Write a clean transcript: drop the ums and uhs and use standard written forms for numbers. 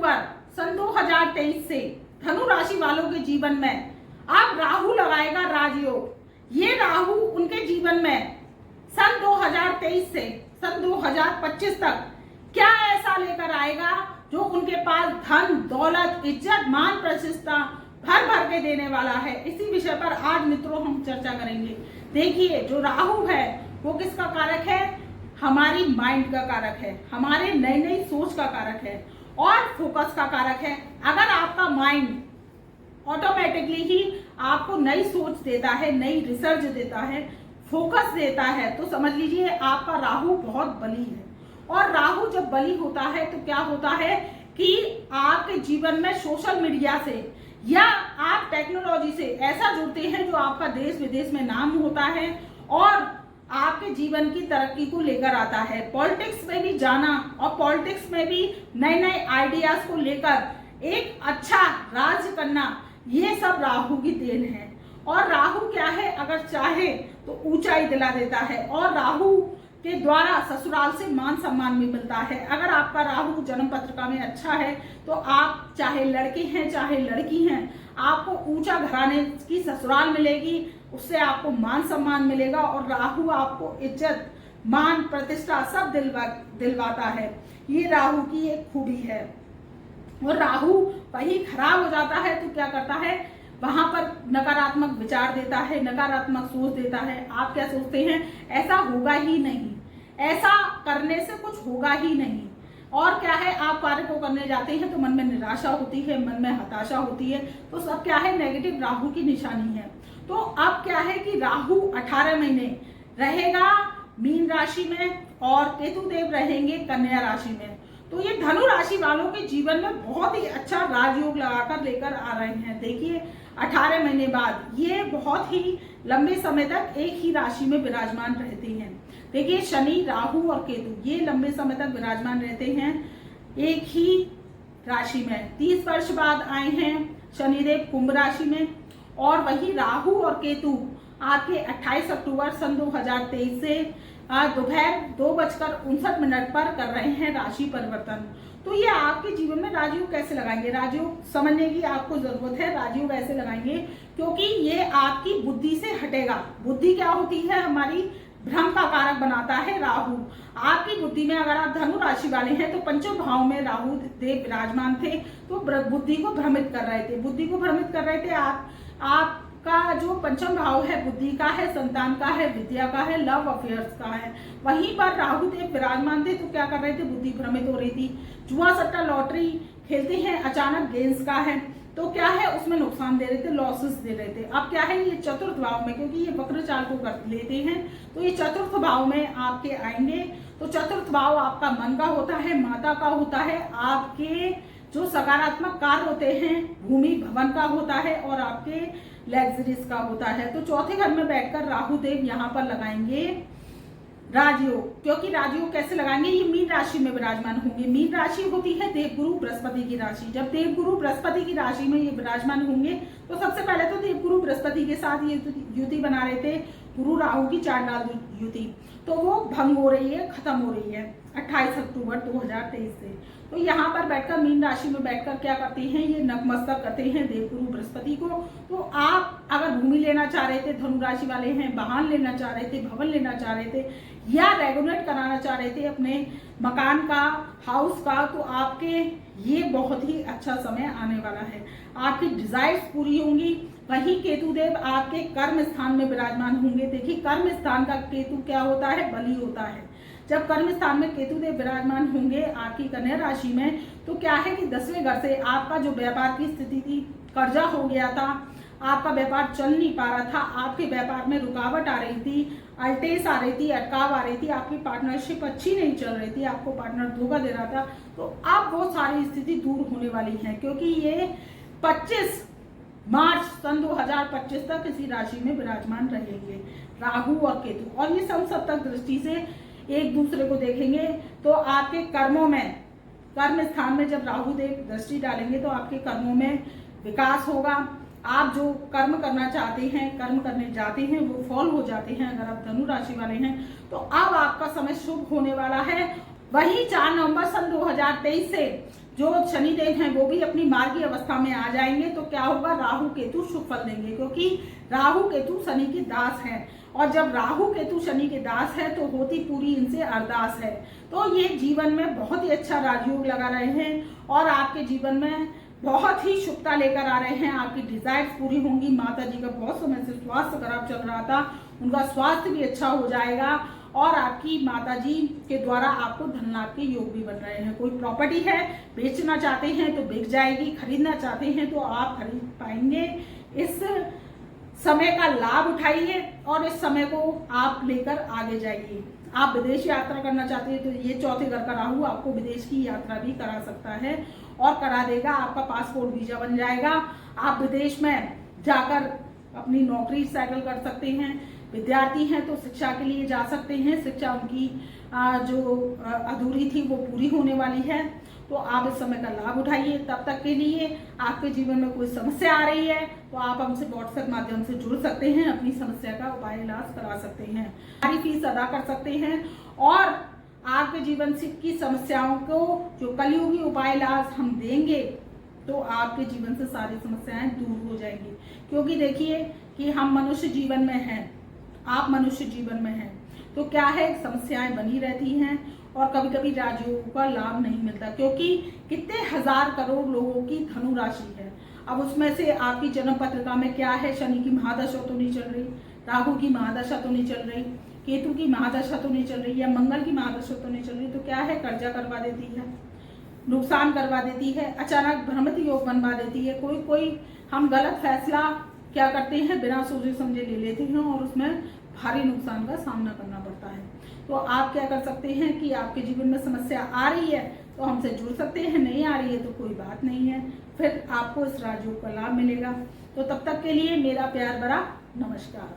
अक्टूबर सन 2023 से धनु राशि वालों के जीवन में अब राहु लगाएगा राजयोग। ये राहु उनके जीवन में सन 2023 से सन 2025 तक क्या ऐसा लेकर आएगा जो उनके पास धन, दौलत, इज्जत, मान, प्रतिष्ठा भर भर के देने वाला है। इसी विषय पर आज मित्रों हम चर्चा करेंगे। देखिए, जो राहु है वो किसका कारक है? हमारी माइंड का कारक है, हमारे नई नई सोच का कारक है और फोकस का कारक है। अगर आपका माइंड ऑटोमेटिकली ही आपको नई सोच देता है, नई रिसर्च देता है, फोकस देता है, तो समझ लीजिए आपका राहु बहुत बली है। और राहु जब बली होता है तो क्या होता है कि आपके जीवन में सोशल मीडिया से या आप टेक्नोलॉजी से ऐसा जुड़ते हैं जो आपका देश विदेश में नाम होता है और आपके जीवन की तरक्की को लेकर आता है। पॉलिटिक्स में भी जाना और पॉलिटिक्स में भी नए नए आइडियाज को लेकर एक अच्छा राज करना, ये सब राहु की देन है। और राहु क्या है, अगर चाहे तो ऊंचाई दिला देता है और राहु के द्वारा ससुराल से मान सम्मान भी मिलता है। अगर आपका राहु जन्म पत्रिका में अच्छा है तो आप चाहे लड़के हैं चाहे लड़की हैं, आपको ऊंचा घराने की ससुराल मिलेगी, उससे आपको मान सम्मान मिलेगा और राहु आपको इज्जत, मान, प्रतिष्ठा सब दिलवाता है। ये राहु की एक खूबी है। और राहु वही खराब हो जाता है तो क्या करता है, वहां पर नकारात्मक विचार देता है, नकारात्मक सोच देता है। आप क्या सोचते हैं, ऐसा होगा ही नहीं, ऐसा करने से कुछ होगा ही नहीं। और क्या है, आप कार्य को करने जाते हैं तो मन में निराशा होती है, मन में हताशा होती है, तो सब क्या है, नेगेटिव राहु की निशानी है। तो अब क्या है कि राहु 18 महीने रहेगा मीन राशि में और केतु देव रहेंगे कन्या राशि में। तो ये धनु राशि वालों के जीवन में बहुत ही अच्छा राजयोग लगाकर लेकर आ रहे हैं। देखिए, 18 महीने बाद ये बहुत ही लंबे समय तक एक ही राशि में विराजमान रहते हैं। देखिए, शनि, राहु और केतु ये लंबे समय तक विराजमान रहते हैं एक ही राशि में। 30 वर्ष बाद आए हैं शनिदेव कुंभ राशि में और वही राहु और केतु आपके 28 अक्टूबर सन 2023 से दोपहर 2:59 पर कर रहे हैं राशि परिवर्तन। तो ये आपके जीवन में राजयोग कैसे लगाएंगे, राजयोग समझने की आपको जरूरत है। राजयोग ऐसे लगाएंगे क्योंकि ये आपकी बुद्धि से हटेगा। बुद्धि क्या होती है, हमारी भ्रम का कारक बनाता है राहु। आपकी बुद्धि में अगर आप धनु राशि वाले हैं तो पंचम भाव में राहु देव विराजमान थे तो बुद्धि को भ्रमित कर रहे थे, बुद्धि को भ्रमित कर रहे थे। आपका जो पंचम भाव है बुद्धि का है, संतान का है, विद्या का है, लव अफेयर्स का है, वहीं पर राहु देव विराजमान थे तो क्या कर रहे थे, बुद्धि भ्रमित हो रही थी। जुआ सट्टा लॉटरी खेलते हैं, अचानक गेंस का है तो क्या है, उसमें नुकसान दे रहे थे, लॉसेस दे रहे थे। अब क्या है, ये चतुर्थ भाव में, क्योंकि ये वक्र चाल को कर लेते हैं तो ये चतुर्थ भाव में आपके आएंगे। तो चतुर्थ भाव आपका मन का होता है, माता का होता है, आपके जो सकारात्मक कार्य होते हैं, भूमि भवन का होता है और आपके लग्जरीज का होता है। तो चौथे घर में बैठकर राहु देव यहाँ पर लगाएंगे राजयोग। क्योंकि राजयोग कैसे लगाएंगे, ये मीन राशि में विराजमान होंगे। मीन राशि होती है देवगुरु बृहस्पति की राशि। जब देवगुरु बृहस्पति की राशि में ये विराजमान होंगे तो सबसे पहले तो देवगुरु बृहस्पति के साथ ये युति बना रहे थे, गुरु राहु की चांडाल युति, तो वो भंग हो रही है, खत्म हो रही है 28 अक्टूबर 2023 से। तो यहाँ पर बैठकर मीन राशि में बैठकर क्या करते हैं, ये नतमस्तक करते हैं देवगुरु बृहस्पति को। तो आप अगर भूमि लेना चाह रहे थे, धनु राशि वाले हैं, वाहन लेना चाह रहे थे, भवन लेना चाह रहे थे या रेगुलेट कराना चाह रहे थे अपने मकान का, हाउस का, तो आपके ये बहुत ही अच्छा समय आने वाला है। आपकी डिजायर्स पूरी होंगी। वही केतु देव आपके कर्म स्थान में विराजमान होंगे। देखिए, कर्म स्थान का केतु क्या होता है, बली होता है। जब कर्म स्थान में केतु देव विराजमान होंगे आपकी कन्या राशि में तो क्या है कि 10वें घर से आपका जो व्यापार की स्थिति थी, कर्जा हो गया था, आपका व्यापार चल नहीं पा रहा था, आपके व्यापार में रुकावट आ रही थी, अल्टेस आ रही थी, अटकाव आ रही थी, आपकी पार्टनरशिप अच्छी नहीं चल रही थी, आपको पार्टनर धोखा दे रहा था, तो अब वो सारी स्थिति दूर होने वाली है। क्योंकि ये 25 मार्च सन 2025 तक इसी राशि में विराजमान रहेंगे राहु और केतु। और ये समसप्तक दृष्टि से एक दूसरे को देखेंगे तो आपके कर्मों में, कर्म स्थान में जब राहु देव दृष्टि डालेंगे तो आपके कर्मों में विकास होगा। आप जो कर्म करना चाहते हैं, कर्म करने जाते हैं, वो फॉल हो जाते हैं। अगर आप धनु राशि वाले हैं तो अब आपका समय शुभ होने वाला है। वही 4 नवंबर सन 2023 से जो शनिदेव हैं वो भी अपनी मार्गी अवस्था में आ जाएंगे। तो क्या होगा, राहु केतु शुभ फल देंगे, क्योंकि राहु केतु शनि के दास हैं। और जब राहु केतु शनि के दास है तो होती पूरी इनसे अरदास है। तो ये जीवन में बहुत ही अच्छा राजयोग लगा रहे हैं और आपके जीवन में बहुत ही शुभता लेकर आ रहे हैं। आपकी डिजायर्स पूरी होंगी। माता जी का बहुत समय से स्वास्थ्य खराब चल रहा था, उनका स्वास्थ्य भी अच्छा हो जाएगा और आपकी माता जी के द्वारा आपको धन लाभ के योग भी बन रहे हैं। कोई प्रॉपर्टी है, बेचना चाहते हैं तो बिक जाएगी, खरीदना चाहते हैं तो आप खरीद पाएंगे। इस समय का लाभ उठाइए और इस समय को आप लेकर आगे जाइए। आप विदेश यात्रा करना चाहते हैं तो ये चौथे घर का राहु आपको विदेश की यात्रा भी करा सकता है और करा देगा। आपका पासपोर्ट वीजा बन जाएगा। आप विदेश में जाकर अपनी नौकरी सेटल कर सकते हैं। विद्यार्थी हैं तो शिक्षा के लिए जा सकते हैं। शिक्षा उनकी जो अधूरी थी वो पूरी होने वाली है। तो आप इस समय का लाभ उठाइए। तब तक के लिए आपके जीवन में कोई समस्या आ रही है तो आप हमसे व्हाट्सएप माध्यम से जुड़ सकते हैं, अपनी समस्या का उपाय इलाज करा सकते हैं, सारी फीस अदा कर सकते हैं और आपके जीवन की समस्याओं को जो कलयुगी उपाय इलाज हम देंगे तो आपके जीवन से सारी समस्याएं दूर हो जाएंगी। क्योंकि देखिए कि हम मनुष्य जीवन में हैं, आप मनुष्य जीवन में हैं, तो क्या है, समस्याएं बनी रहती हैं और कभी कभी राजयोग का लाभ नहीं मिलता, क्योंकि कितने हजार करोड़ लोगों की धनु राशि है। अब उसमें से आपकी जन्म पत्रिका में क्या है, शनि की महादशा तो नहीं चल रही, राहु की महादशा तो नहीं चल रही, केतु की महादशा तो नहीं चल रही, या मंगल की महादशा तो नहीं चल रही, तो क्या है, कर्जा करवा देती है, नुकसान करवा देती है, अचानक भ्रमित योग बनवा देती है। कोई हम गलत फैसला क्या करते हैं, बिना सोचे समझे ले लेते हैं और उसमें भारी नुकसान का सामना करना पड़ता है। तो आप क्या कर सकते हैं कि आपके जीवन में समस्या आ रही है तो हमसे जुड़ सकते हैं, नहीं आ रही है तो कोई बात नहीं है, फिर आपको इस राजयोग का लाभ मिलेगा। तो तब तक के लिए मेरा प्यार भरा नमस्कार।